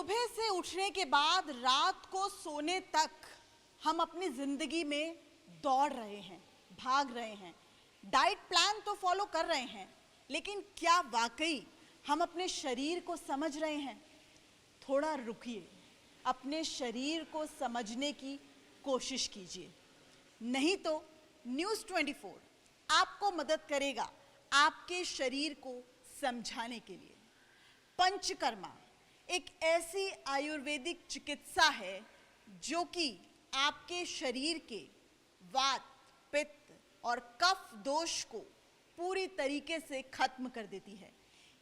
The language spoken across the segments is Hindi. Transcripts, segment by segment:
सुबह से उठने के बाद रात को सोने तक हम अपनी जिंदगी में दौड़ रहे हैं, भाग रहे हैं, डाइट प्लान तो फॉलो कर रहे हैं, लेकिन क्या वाकई हम अपने शरीर को समझ रहे हैं? थोड़ा रुकिए, अपने शरीर को समझने की कोशिश कीजिए। नहीं तो न्यूज़ 24 आपको मदद करेगा आपके शरीर को समझाने के लिए। पंचकर्मा एक ऐसी आयुर्वेदिक चिकित्सा है जो कि आपके शरीर के वात, पित्त और कफ दोष को पूरी तरीके से खत्म कर देती है।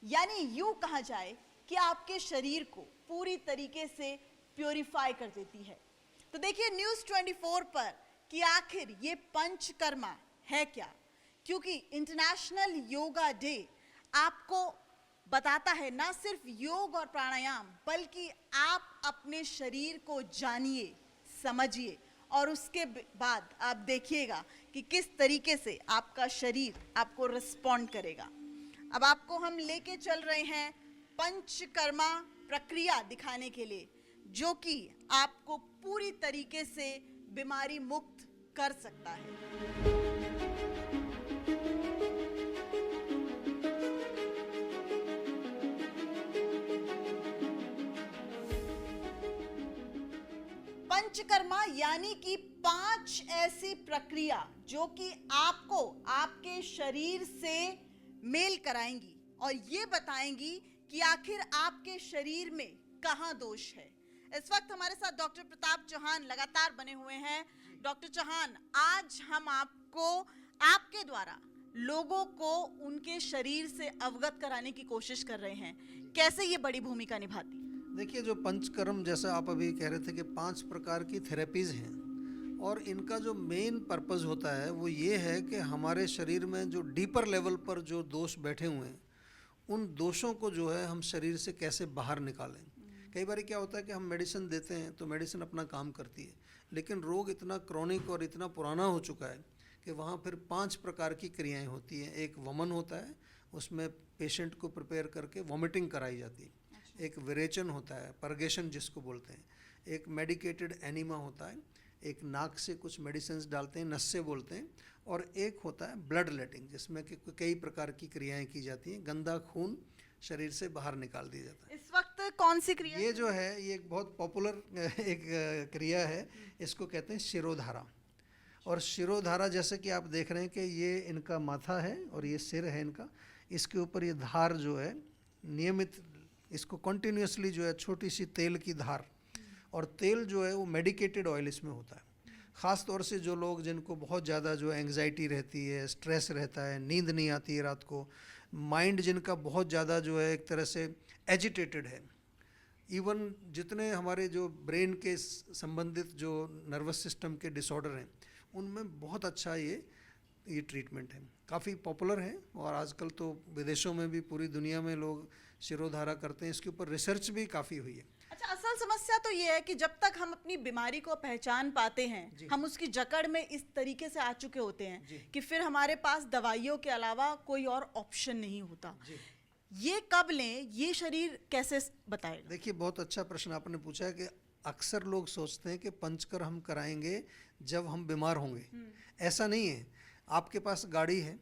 यानी यूं कहा जाए कि आपके शरीर को पूरी तरीके से प्योरीफाई कर देती है। तो देखिए न्यूज़ 24 पर कि आखिर ये पंचकर्मा है क्या, क्योंकि इंटरनेशनल योगा डे आपको बताता है ना सिर्फ योग और प्राणायाम, बल्कि आप अपने शरीर को जानिए, समझिए और उसके बाद आप देखिएगा कि किस तरीके से आपका शरीर आपको रिस्पॉन्ड करेगा। अब आपको हम लेके चल रहे हैं पंचकर्मा प्रक्रिया दिखाने के लिए, जो कि आपको पूरी तरीके से बीमारी मुक्त कर सकता है। पंचकर्मा यानी कि 5 ऐसी प्रक्रिया जो कि आपको आपके शरीर से मेल कराएंगी और ये बताएंगी कि आखिर आपके शरीर में कहाँ दोष है। इस वक्त हमारे साथ डॉक्टर प्रताप चौहान लगातार बने हुए हैं। डॉक्टर चौहान, आज हम आपको आपके द्वारा लोगों को उनके शरीर से अवगत कराने की कोशिश कर रहे हैं। कैसे ये बड़ी भूमिका निभाती? देखिए, जो पंचकर्म जैसा आप अभी कह रहे थे कि 5 प्रकार की थेरेपीज़ हैं और इनका जो मेन पर्पस होता है वो ये है कि हमारे शरीर में जो डीपर लेवल पर जो दोष बैठे हुए हैं उन दोषों को जो है हम शरीर से कैसे बाहर निकालें। कई बार क्या होता है कि हम मेडिसिन देते हैं तो मेडिसिन अपना काम करती है, लेकिन रोग इतना क्रॉनिक और इतना पुराना हो चुका है कि वहाँ फिर 5 प्रकार की क्रियाएं होती हैं। एक वमन होता है, उसमें पेशेंट को प्रिपेयर करके वॉमिटिंग कराई जाती है। एक विरेचन होता है, परगेशन जिसको बोलते हैं। एक मेडिकेटेड एनीमा होता है, एक नाक से कुछ मेडिसिन डालते हैं, नस से बोलते हैं। और एक होता है ब्लड लेटिंग, जिसमें कि कई प्रकार की क्रियाएं की जाती हैं। गंदा खून शरीर से बाहर निकाल दिया जाता है। इस वक्त कौन सी क्रिया? ये जो है ये एक बहुत पॉपुलर एक क्रिया है, इसको कहते हैं शिरोधारा। और शिरोधारा जैसे कि आप देख रहे हैं कि ये इनका माथा है और ये सिर है इनका, इसके ऊपर ये धार जो है नियमित, इसको कंटिन्यूसली जो है छोटी सी तेल की धार, और तेल जो है वो मेडिकेटेड ऑयल इसमें होता है। ख़ास तौर से जो लोग जिनको बहुत ज़्यादा जो एंग्जाइटी रहती है, स्ट्रेस रहता है, नींद नहीं आती है रात को, माइंड जिनका बहुत ज़्यादा जो है एक तरह से एजिटेटेड है, इवन जितने हमारे जो ब्रेन के संबंधित जो नर्वस सिस्टम के डिसऑर्डर हैं उनमें बहुत अच्छा ये ट्रीटमेंट है। काफ़ी पॉपुलर है और आजकल तो विदेशों में भी पूरी दुनिया में लोग शिरोधारा करते हैं। इसके ऊपर रिसर्च भी काफ़ी हुई है। अच्छा, असल समस्या तो ये है कि जब तक हम अपनी बीमारी को पहचान पाते हैं, हम उसकी जकड़ में इस तरीके से आ चुके होते हैं कि फिर हमारे पास दवाइयों के अलावा कोई और ऑप्शन नहीं होता। ये कब लें, ये शरीर कैसे बताएगा? देखिए, बहुत अच्छा प्रश्न आपने पूछा है कि अक्सर लोग सोचते हैं कि पंचकर हम कराएंगे जब हम बीमार होंगे। ऐसा नहीं है। आपके पास गाड़ी है,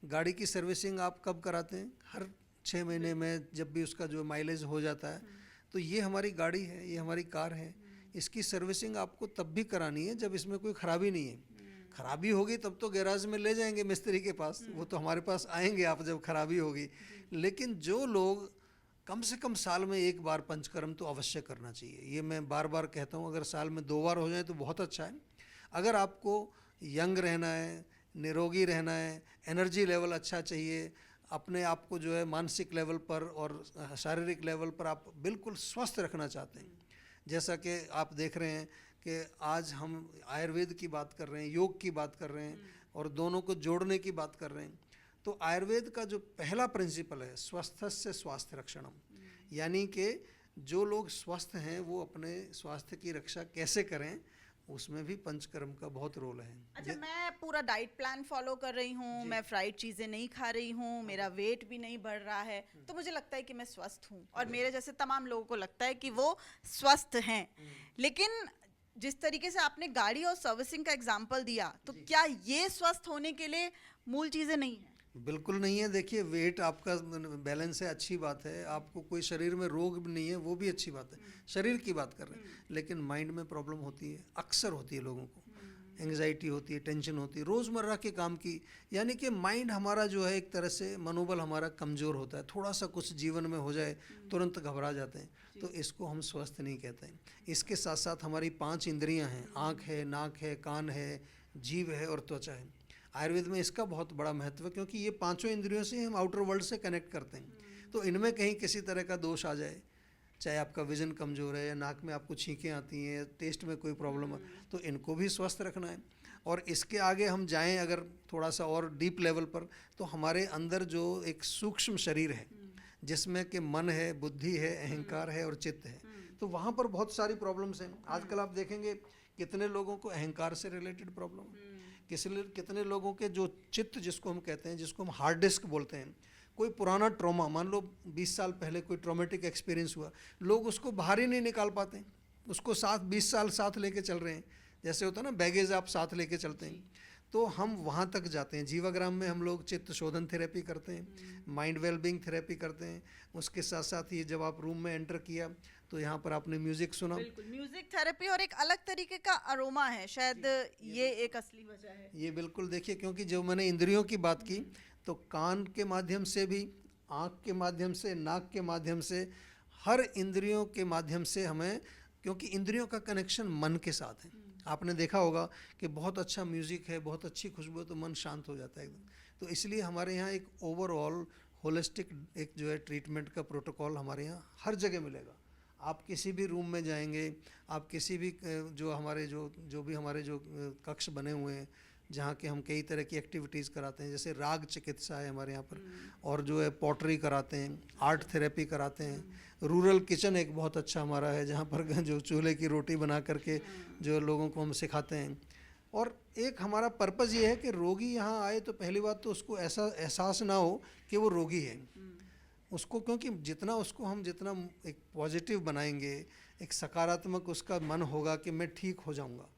गाड़ी की सर्विसिंग आप कब कराते हैं? हर 6 महीने में, जब भी उसका जो माइलेज हो जाता है। तो ये हमारी गाड़ी है, ये हमारी कार है, इसकी सर्विसिंग आपको तब भी करानी है जब इसमें कोई ख़राबी नहीं है। खराबी होगी तब तो गैराज में ले जाएंगे मिस्त्री के पास, वो तो हमारे पास आएंगे आप जब खराबी होगी। लेकिन जो लोग कम से कम साल में 1 बार पंचकर्म तो अवश्य करना चाहिए। ये मैं बार बार कहता हूँ, अगर साल में 2 बार हो जाए तो बहुत अच्छा है। अगर आपको यंग रहना है, निरोगी रहना है, एनर्जी लेवल अच्छा चाहिए, अपने आप को जो है मानसिक लेवल पर और शारीरिक लेवल पर आप बिल्कुल स्वस्थ रखना चाहते हैं, जैसा कि आप देख रहे हैं कि आज हम आयुर्वेद की बात कर रहे हैं, योग की बात कर रहे हैं और दोनों को जोड़ने की बात कर रहे हैं। तो आयुर्वेद का जो पहला प्रिंसिपल है स्वस्थस्य स्वास्थ्य रक्षणम, यानी कि जो लोग स्वस्थ हैं वो अपने स्वास्थ्य की रक्षा कैसे करें, उसमें भी पंचकर्म का बहुत रोल है। अच्छा, मैं पूरा डाइट प्लान फॉलो कर रही हूँ, मैं फ्राइड चीज़ें नहीं खा रही हूँ, मेरा वेट भी नहीं बढ़ रहा है, तो मुझे लगता है कि मैं स्वस्थ हूँ और मेरे जैसे तमाम लोगों को लगता है कि वो स्वस्थ हैं। लेकिन जिस तरीके से आपने गाड़ी और सर्विसिंग का एग्जाम्पल दिया, तो क्या ये स्वस्थ होने के लिए मूल चीज़ें नहीं हैं? बिल्कुल नहीं है। देखिए, वेट आपका बैलेंस है, अच्छी बात है, आपको कोई शरीर में रोग भी नहीं है, वो भी अच्छी बात है, शरीर की बात कर रहे हैं। लेकिन माइंड में प्रॉब्लम होती है, अक्सर होती है लोगों को, एंग्जाइटी होती है, टेंशन होती है रोज़मर्रा के काम की। यानी कि माइंड हमारा जो है एक तरह से मनोबल हमारा कमज़ोर होता है, थोड़ा सा कुछ जीवन में हो जाए तुरंत घबरा जाते हैं, तो इसको हम स्वस्थ नहीं कहते हैं। इसके साथ साथ हमारी 5 इंद्रियां हैं, आँख है, नाक है, कान है, जीभ है और त्वचा है। आयुर्वेद में इसका बहुत बड़ा महत्व है, क्योंकि ये 5 इंद्रियों से हम आउटर वर्ल्ड से कनेक्ट करते हैं। तो इनमें कहीं किसी तरह का दोष आ जाए, चाहे आपका विजन कमज़ोर है या नाक में आपको छींकें आती हैं, टेस्ट में कोई प्रॉब्लम है, तो इनको भी स्वस्थ रखना है। और इसके आगे हम जाएं अगर थोड़ा सा और डीप लेवल पर, तो हमारे अंदर जो एक सूक्ष्म शरीर है जिसमें कि मन है, बुद्धि है, अहंकार है और चित्त है, तो वहाँ पर बहुत सारी प्रॉब्लम्स हैं। आजकल आप देखेंगे कितने लोगों को अहंकार से रिलेटेड प्रॉब्लम है, कितने लोगों के जो चित्त जिसको हम कहते हैं, जिसको हम हार्ड डिस्क बोलते हैं, कोई पुराना ट्रॉमा, मान लो 20 साल पहले कोई ट्रॉमेटिक एक्सपीरियंस हुआ, लोग उसको बाहर ही नहीं निकाल पाते, उसको 20 साल साथ लेके चल रहे हैं। जैसे होता है ना, बैगेज आप साथ लेके चलते हैं, तो हम वहाँ तक जाते हैं। जीवाग्राम में हम लोग चित्त शोधन थेरेपी करते हैं, माइंड वेलबींग थेरेपी करते हैं। उसके साथ साथ ही जब आप रूम में एंटर किया तो यहाँ पर आपने म्यूजिक सुना, बिल्कुल, म्यूजिक थेरेपी और एक अलग तरीके का अरोमा है, शायद ये एक असली वजह है। ये बिल्कुल देखिए, क्योंकि जब मैंने इंद्रियों की बात की तो कान के माध्यम से भी, आँख के माध्यम से, नाक के माध्यम से, हर इंद्रियों के माध्यम से हमें, क्योंकि इंद्रियों का कनेक्शन मन के साथ है। आपने देखा होगा कि बहुत अच्छा म्यूज़िक है, बहुत अच्छी खुशबू है तो मन शांत हो जाता है एकदम। तो इसलिए हमारे यहाँ एक ओवरऑल होलिस्टिक एक जो है ट्रीटमेंट का प्रोटोकॉल हमारे यहाँ हर जगह मिलेगा। आप किसी भी रूम में जाएंगे, आप किसी भी जो हमारे जो भी हमारे जो कक्ष बने हुए हैं जहाँ के हम कई तरह की एक्टिविटीज़ कराते हैं, जैसे राग चिकित्सा है हमारे यहाँ पर, और जो है पॉटरी कराते हैं, आर्ट थेरेपी कराते हैं, रूरल किचन एक बहुत अच्छा हमारा है जहाँ पर जो चूल्हे की रोटी बना करके जो लोगों को हम सिखाते हैं। और एक हमारा पर्पज़ ये है कि रोगी यहाँ आए तो पहली बात तो उसको ऐसा एहसास ना हो कि वो रोगी है, उसको, क्योंकि हम जितना एक पॉजिटिव बनाएंगे, एक सकारात्मक उसका मन होगा कि मैं ठीक हो जाऊंगा,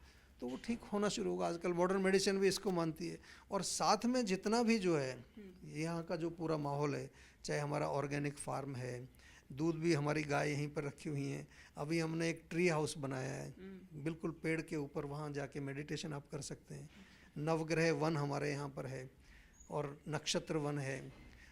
तो वो ठीक होना शुरू होगा। आजकल मॉडर्न मेडिसिन भी इसको मानती है। और साथ में जितना भी जो है यहाँ का जो पूरा माहौल है, चाहे हमारा ऑर्गेनिक फार्म है, दूध भी हमारी गाय यहीं पर रखी हुई हैं, अभी हमने एक ट्री हाउस बनाया है बिल्कुल पेड़ के ऊपर, वहाँ जाके मेडिटेशन आप कर सकते हैं। नवग्रह वन हमारे यहाँ पर है और नक्षत्र वन है।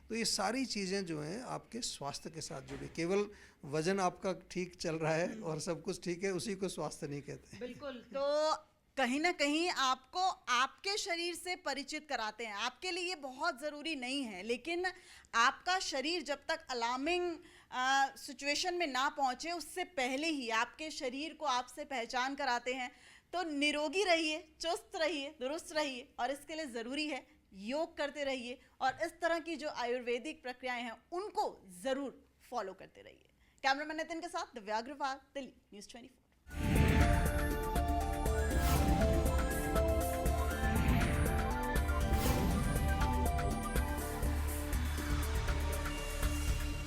तो ये सारी चीज़ें जो हैं आपके स्वास्थ्य के साथ जुड़ी, केवल वजन आपका ठीक चल रहा है और सब कुछ ठीक है, उसी को स्वास्थ्य नहीं कहते। बिल्कुल, तो कहीं ना कहीं आपको आपके शरीर से परिचित कराते हैं। आपके लिए ये बहुत ज़रूरी नहीं है, लेकिन आपका शरीर जब तक अलार्मिंग सिचुएशन में ना पहुंचे उससे पहले ही आपके शरीर को आपसे पहचान कराते हैं। तो निरोगी रहिए, चुस्त रहिए, दुरुस्त रहिए, और इसके लिए ज़रूरी है योग करते रहिए और इस तरह की जो आयुर्वेदिक प्रक्रियाएं हैं उनको ज़रूर फॉलो करते रहिए। कैमरामैन नितिन के साथ दिव्या अग्रवाल, दिल्ली न्यूज़ 24।